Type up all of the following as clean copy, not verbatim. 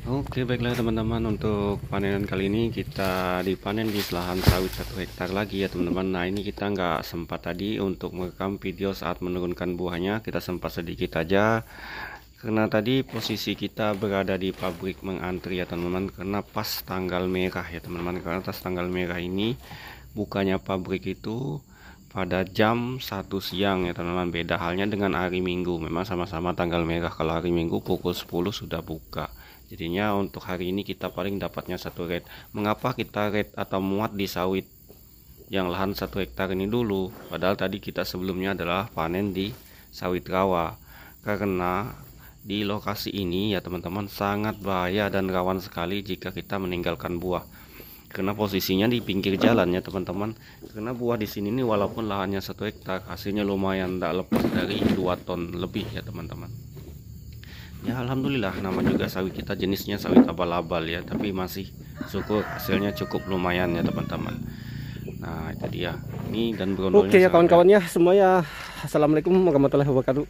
Oke, baiklah teman-teman, untuk panenan kali ini kita dipanen di lahan sawit 1 hektar lagi ya teman-teman. Nah, ini kita nggak sempat tadi untuk merekam video saat menurunkan buahnya, kita sempat sedikit aja karena tadi posisi kita berada di pabrik mengantri ya teman-teman, karena pas tanggal merah ya teman-teman. Karena atas tanggal merah ini bukanya pabrik itu pada jam 1 siang ya teman-teman. Beda halnya dengan hari Minggu, memang sama-sama tanggal merah. Kalau hari Minggu pukul 10 sudah buka. Jadinya untuk hari ini kita paling dapatnya 1 red. Mengapa kita red atau muat di sawit yang lahan 1 hektar ini dulu, padahal tadi kita sebelumnya adalah panen di sawit rawa? Karena di lokasi ini ya teman-teman sangat bahaya dan rawan sekali jika kita meninggalkan buah, karena posisinya di pinggir jalan ya teman-teman. Karena buah di sini nih walaupun lahannya 1 hektar, hasilnya lumayan, tak lepas dari 2 ton lebih ya teman-teman. Ya alhamdulillah, nama juga sawit kita jenisnya sawit abal-abal ya, tapi masih syukur hasilnya cukup lumayan ya teman-teman. Nah itu dia, ini dan berondolnya. Oke ya kawan-kawannya semuanya, assalamualaikum warahmatullahi wabarakatuh.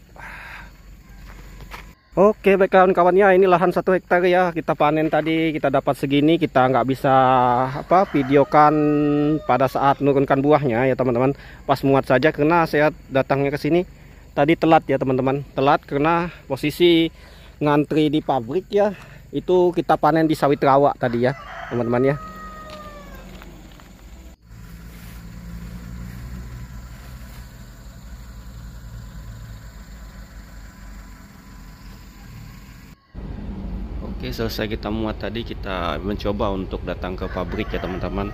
Oke baik kawan-kawannya, ini lahan 1 hektar ya, kita panen tadi, kita dapat segini. Kita nggak bisa videokan pada saat menurunkan buahnya ya teman-teman, pas muat saja. Karena saya datangnya ke sini tadi telat ya teman-teman, telat karena posisi ngantri di pabrik ya. Itu kita panen di sawit rawa tadi ya teman-teman ya. Oke, selesai kita muat tadi, kita mencoba untuk datang ke pabrik ya teman-teman.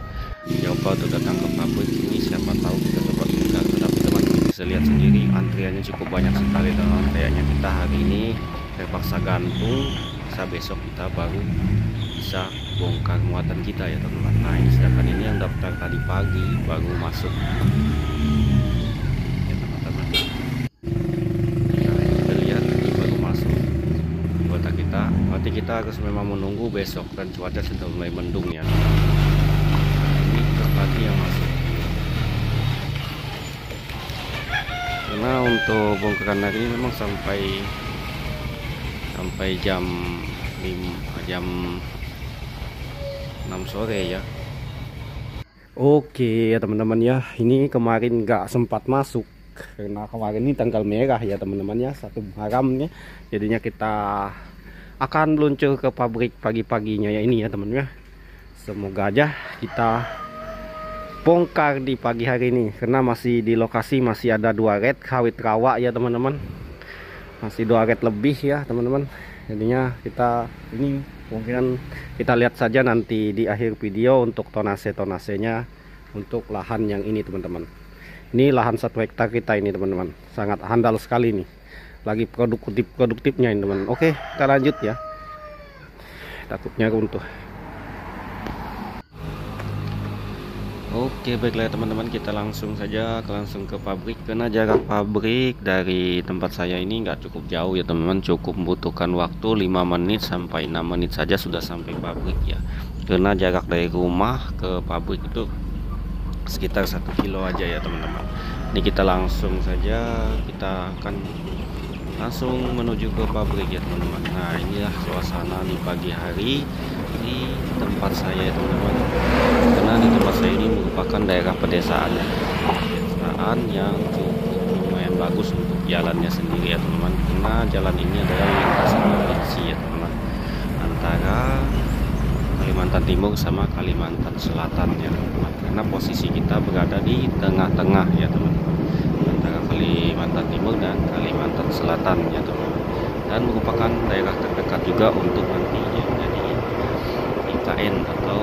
Coba untuk datang ke pabrik ini, siapa tahu kita coba buka. Tapi teman-teman bisa lihat sendiri antriannya cukup banyak sekali teman-teman. Kayaknya kita hari ini terpaksa gantung, bisa besok kita baru bisa bongkar muatan kita ya teman-teman. Nah ini sedangkan ini yang daftar tadi pagi baru masuk ya teman-teman. Nah kita lihat ini baru masuk kuota kita. Berarti kita harus memang menunggu besok, dan cuaca sudah mulai mendung ya. Ini pagi yang masuk. Karena untuk bongkaran hari ini memang sampai jam 6 sore ya. Oke ya teman-teman ya, ini kemarin nggak sempat masuk karena kemarin ini tanggal merah ya teman-teman ya, 1 Muharram ya. Jadinya kita akan meluncur ke pabrik pagi-paginya ya ini ya teman-teman ya. Semoga aja kita bongkar di pagi hari ini, karena masih di lokasi masih ada 2 red sawit rawa ya teman-teman, masih 2 red lebih ya teman-teman. Jadinya kita ini mungkin kita lihat saja nanti di akhir video untuk tonase-tonasenya untuk lahan yang ini teman-teman. Ini lahan 1 hektar kita ini teman-teman, sangat handal sekali nih, lagi produktifnya ini teman-teman. Oke kita lanjut ya, takutnya runtuh. Oke baiklah teman-teman, kita langsung ke pabrik. Karena jarak pabrik dari tempat saya ini nggak cukup jauh ya teman-teman, cukup membutuhkan waktu 5 menit sampai 6 menit saja sudah sampai pabrik ya. Karena jarak dari rumah ke pabrik itu sekitar 1 kilo aja ya teman-teman. Ini kita langsung saja, kita akan langsung menuju ke pabrik ya teman-teman. Nah inilah suasana di pagi hari di tempat saya ya teman-teman. Karena di tempat saya ini merupakan daerah pedesaan yang cukup lumayan bagus untuk jalannya sendiri ya teman-teman. Karena jalan ini adalah lintasan provinsi ya teman-teman, antara Kalimantan Timur sama Kalimantan Selatan ya teman-teman. Karena posisi kita berada di tengah-tengah ya teman-teman, antara Kalimantan Timur dan Kalimantan Selatan ya teman-teman. Dan merupakan daerah terdekat juga untuk nantinya jadi IKN atau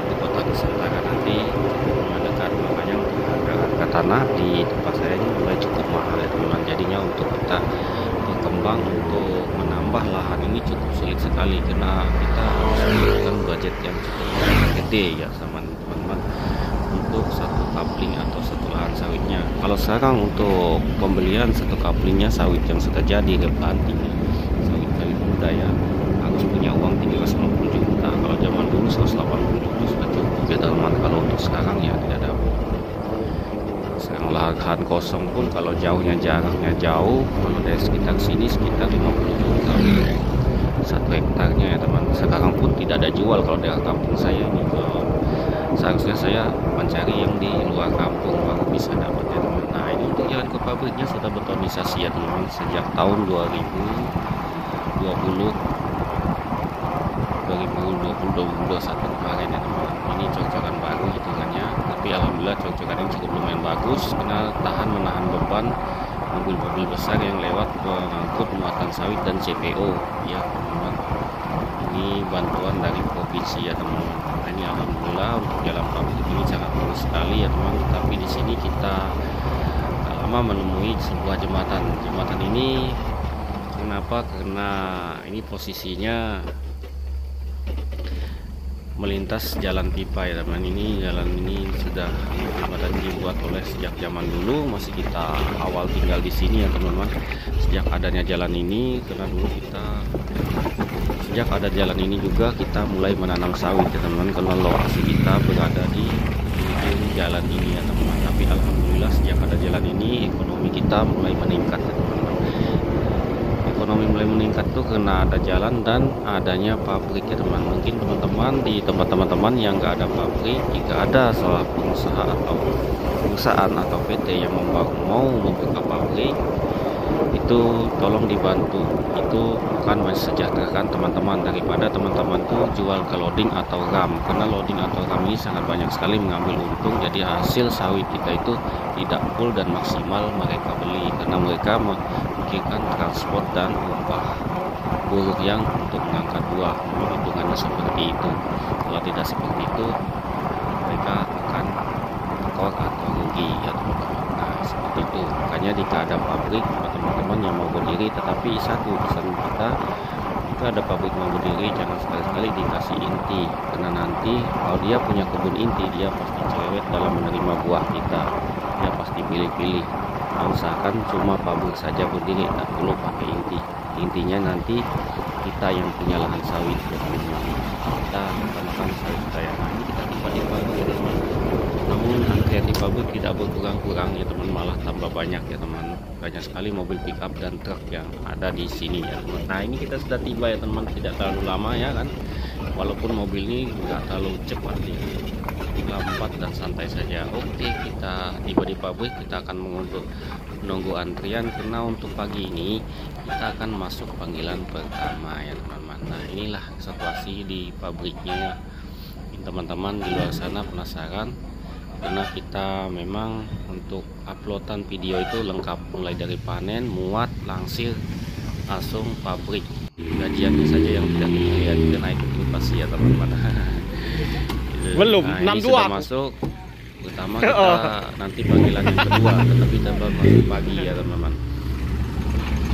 di kota Nusantara nanti mendekat. Makanya untuk harga tanah di tempat saya ini mulai cukup mahal ya teman-teman. Jadinya untuk kita berkembang untuk menambah lahan ini cukup sulit sekali, karena kita harus menggunakan budget yang cukup gede ya sama teman-teman untuk 1 kapling atau 1 lahan sawitnya. Kalau sekarang untuk pembelian 1 kaplingnya sawit yang sudah jadi planting, sawit muda ya, harus punya uang 350 juta. Kalau zaman dulu 180 juta sudah cukup ya teman-teman. Kalau untuk sekarang ya tidak ada. Sekarang lahan kosong pun kalau jaraknya jauh, kalau dari sekitar sini sekitar 50 juta. 1 hektarnya ya teman. Sekarang pun tidak ada jual kalau daerah kampung saya ini. Kalau seharusnya saya mencari yang di luar kampung baru bisa dapat ya teman. Nah ini untuk jalan ke pabriknya sudah betonisasi ya teman, sejak tahun 2020 2021 kemarin ya teman. Ini cor-coran baru hitungannya, tapi alhamdulillah cor-coran ini cukup lumayan bagus karena menahan beban mobil-mobil besar yang lewat mengangkut muatan sawit dan CPO ya teman-teman. Ini bantuan dari provinsi ya teman-teman. Nah, ini alhamdulillah untuk jalan pabrik ini sangat bagus sekali ya teman. Tapi di sini kita lama menemui sebuah jembatan. Jembatan ini kenapa? Karena ini posisinya melintas jalan pipa ya teman. Ini jalan ini sudah jembatan dibuat oleh sejak zaman dulu, masih kita awal tinggal di sini ya teman-teman. Sejak adanya jalan ini, karena dulu kita sejak ada jalan ini juga kita mulai menanam sawit ya teman-teman, karena lokasi kita berada di ujung jalan ini ya teman-teman. Tapi alhamdulillah sejak ada jalan ini ekonomi kita mulai meningkat ya teman-teman. Ekonomi mulai meningkat tuh karena ada jalan dan adanya pabrik ya teman. Mungkin teman-teman di tempat teman-teman yang nggak ada pabrik, jika ada salah pengusaha atau perusahaan atau PT yang mau membuka pabrik, itu tolong dibantu. Itu akan mensejahterakan teman-teman daripada teman-teman tuh jual ke loading atau ram, karena loading atau ram ini sangat banyak sekali mengambil untung. Jadi hasil sawit kita itu tidak full dan maksimal mereka beli, karena mereka memikirkan transport dan upah buruh yang untuk mengangkat buah. Hitungannya seperti itu. Kalau tidak seperti itu, mereka akan tekor atau rugi ya teman-teman. Nah seperti itu. Makanya jika ada pabrik teman-teman yang mau berdiri, tetapi satu pesan kita, jika ada pabrik mau berdiri jangan sekali-sekali dikasih inti, karena nanti kalau dia punya kebun inti, dia pasti cerewet dalam menerima buah kita. Dia pasti pilih-pilih. Nah, usahakan cuma pabrik saja berdiri, tak perlu pakai inti. Intinya nanti kita yang punya lahan sawit ya teman-teman. Kita utamakan sawit kita ya. Nah, ini kita tiba di pabrik ya teman. Namun antrian di pabrik tidak berkurang-kurang ya teman, malah tambah banyak ya teman. Banyak sekali mobil pick up dan truk yang ada di sini ya teman. Nah ini kita sudah tiba ya teman, tidak terlalu lama ya kan. Walaupun mobil ini nggak terlalu cepat nih, lambat dan santai saja. Oke, kita tiba di pabrik, kita akan menunggu antrian karena untuk pagi ini kita akan masuk panggilan pertama ya teman-teman. Nah inilah situasi di pabriknya. Teman-teman di luar sana penasaran, karena kita memang untuk uploadan video itu lengkap, mulai dari panen, muat, langsir, langsung pabrik. Gajiannya saja yang tidak kita lihat, karena itu pasti ya teman-teman. Belum, nah, 62 sudah masuk. Pertama kita nanti panggilan yang kedua, tetapi kita baru masuk pagi ya teman-teman.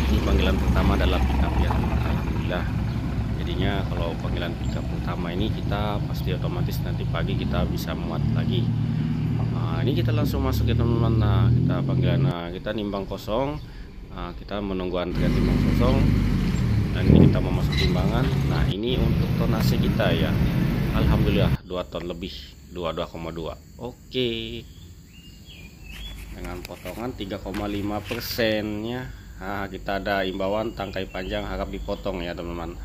Ini panggilan pertama adalah pickup ya, alhamdulillah. Jadinya kalau panggilan pickup pertama ini kita pasti otomatis nanti pagi kita bisa muat lagi. Nah, ini kita langsung masuk ya teman-teman. Nah, kita panggilan, kita nimbang kosong. Nah, kita menunggu antrian timbang kosong. Dan ini kita mau masuk timbangan. Nah, ini untuk tonase kita ya. Alhamdulillah 2 ton lebih, 22,2. Oke. Dengan potongan 3,5%-nya. Nah, kita ada imbauan tangkai panjang harap dipotong ya teman-teman.